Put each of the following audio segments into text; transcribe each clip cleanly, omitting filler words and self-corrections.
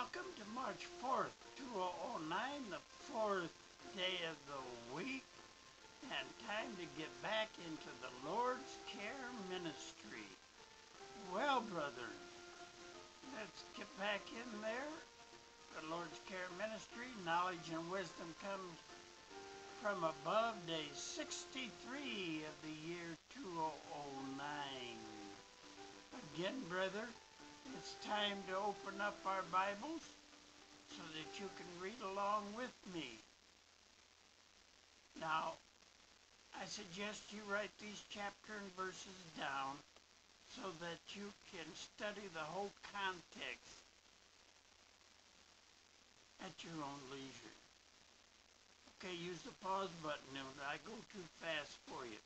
Welcome to March 4th, 2009, the fourth day of the week, and time to get back into the Lord's Care Ministry. Well, brothers, let's get back in there. The Lord's Care Ministry, knowledge and wisdom comes from above, day 63 of the year 2009. Again, brother, it's time to open up our Bibles so that you can read along with me. Now, I suggest you write these chapter and verses down so that you can study the whole context at your own leisure. Okay, use the pause button if I go too fast for you.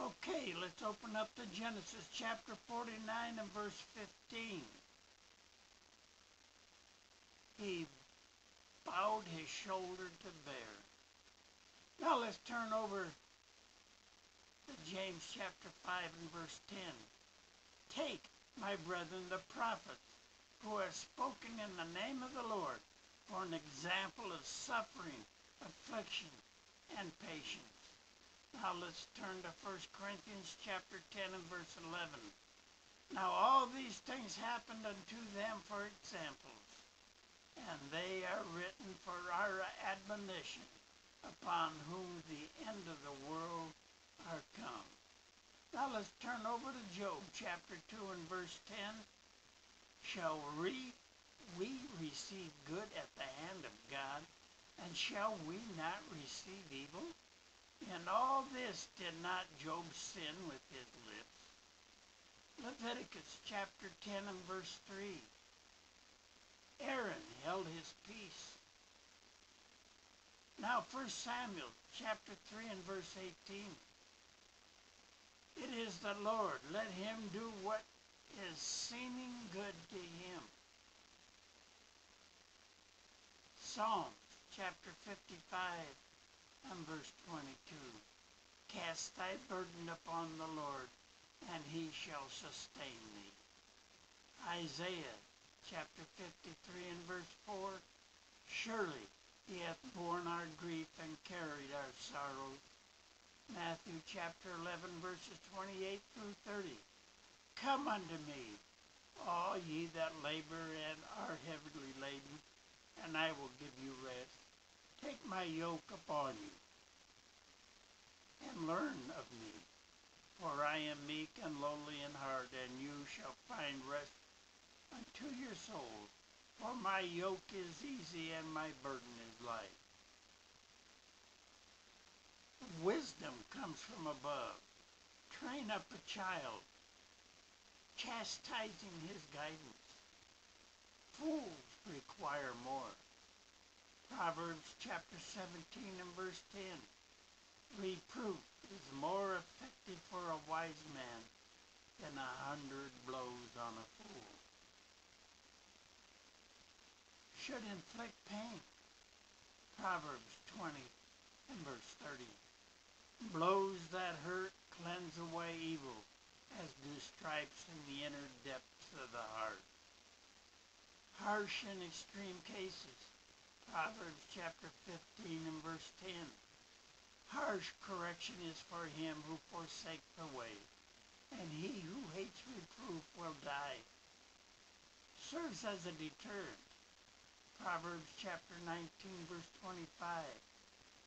Okay, let's open up to Genesis chapter 49 and verse 15. He bowed his shoulder to bear. Now let's turn over to James chapter 5 and verse 10. Take, my brethren, the prophets, who have spoken in the name of the Lord, for an example of suffering, affliction, and patience. Now let's turn to 1 Corinthians chapter 10 and verse 11. Now all these things happened unto them for examples, and they are written for our admonition, upon whom the end of the world are come. Now let's turn over to Job chapter 2 and verse 10. Shall we receive good at the hand of God, and shall we not receive evil? In all this did not Job sin with his lips. Leviticus chapter 10 and verse 3. Aaron held his peace. Now 1 Samuel chapter 3 and verse 18. It is the Lord, let him do what is seeming good to him. Psalms chapter 55 and verse 22. Cast thy burden upon the Lord, and he shall sustain thee. Isaiah chapter 53 and verse 4. Surely he hath borne our grief and carried our sorrows. Matthew chapter 11 verses 28 through 30. Come unto me, all ye that labor and are heavily laden, and I will give you rest. Take my yoke upon you, and learn of me, for I am meek and lowly in heart, and you shall find rest unto your souls. For my yoke is easy and my burden is light. Wisdom comes from above. Train up a child, chastising his guidance. Fools require more. Proverbs chapter 17 and verse 10. Reproof is more effective for a wise man than 100 blows on a fool. Should inflict pain. Proverbs 20 and verse 30. Blows that hurt cleanse away evil, as do stripes in the inner depths of the heart. Harsh and extreme cases. Proverbs chapter 15 and verse 10. Harsh correction is for him who forsakes the way, and he who hates reproof will die. Serves as a deterrent. Proverbs chapter 19 verse 25.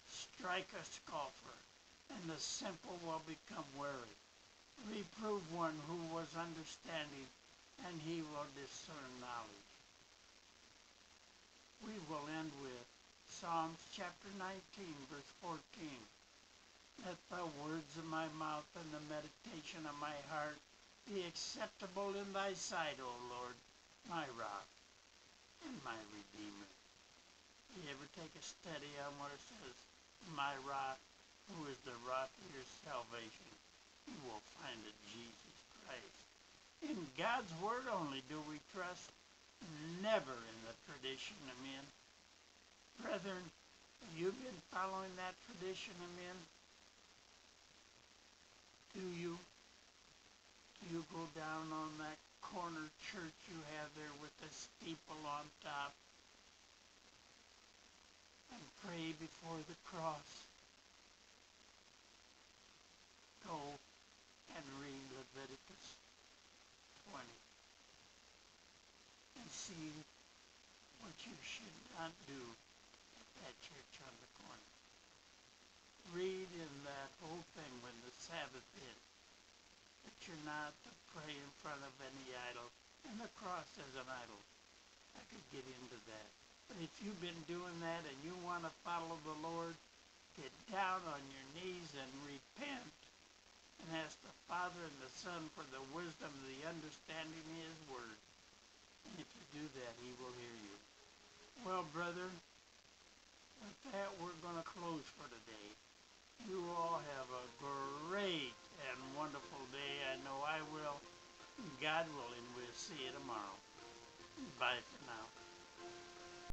Strike a scoffer, and the simple will become wary. Reprove one who was understanding, and he will discern knowledge. We will end with Psalms chapter 19, verse 14. Let the words of my mouth and the meditation of my heart be acceptable in thy sight, O Lord, my rock and my redeemer. You ever take a study on what it says, my rock, who is the rock of your salvation? You will find it Jesus Christ. In God's word only do we trust, never in the tradition of men. Brethren, have you been following that tradition of men? Do you go down on that corner church you have there with the steeple on top and pray before the cross. Go and read Leviticus 20 and see what you should not do at that church on the corner. Read in that whole thing when the Sabbath is that you're not to pray in front of any idol, and the cross is an idol. I could get into that. But if you've been doing that and you want to follow the Lord, get down on your knees and repent and ask the Father and the Son for the wisdom and the understanding of His Word. And if you do that, He will hear you. Well, brother, with that, we're going to close for today. You all have a great and wonderful day. I know I will. God willing, we'll see you tomorrow. Bye for now.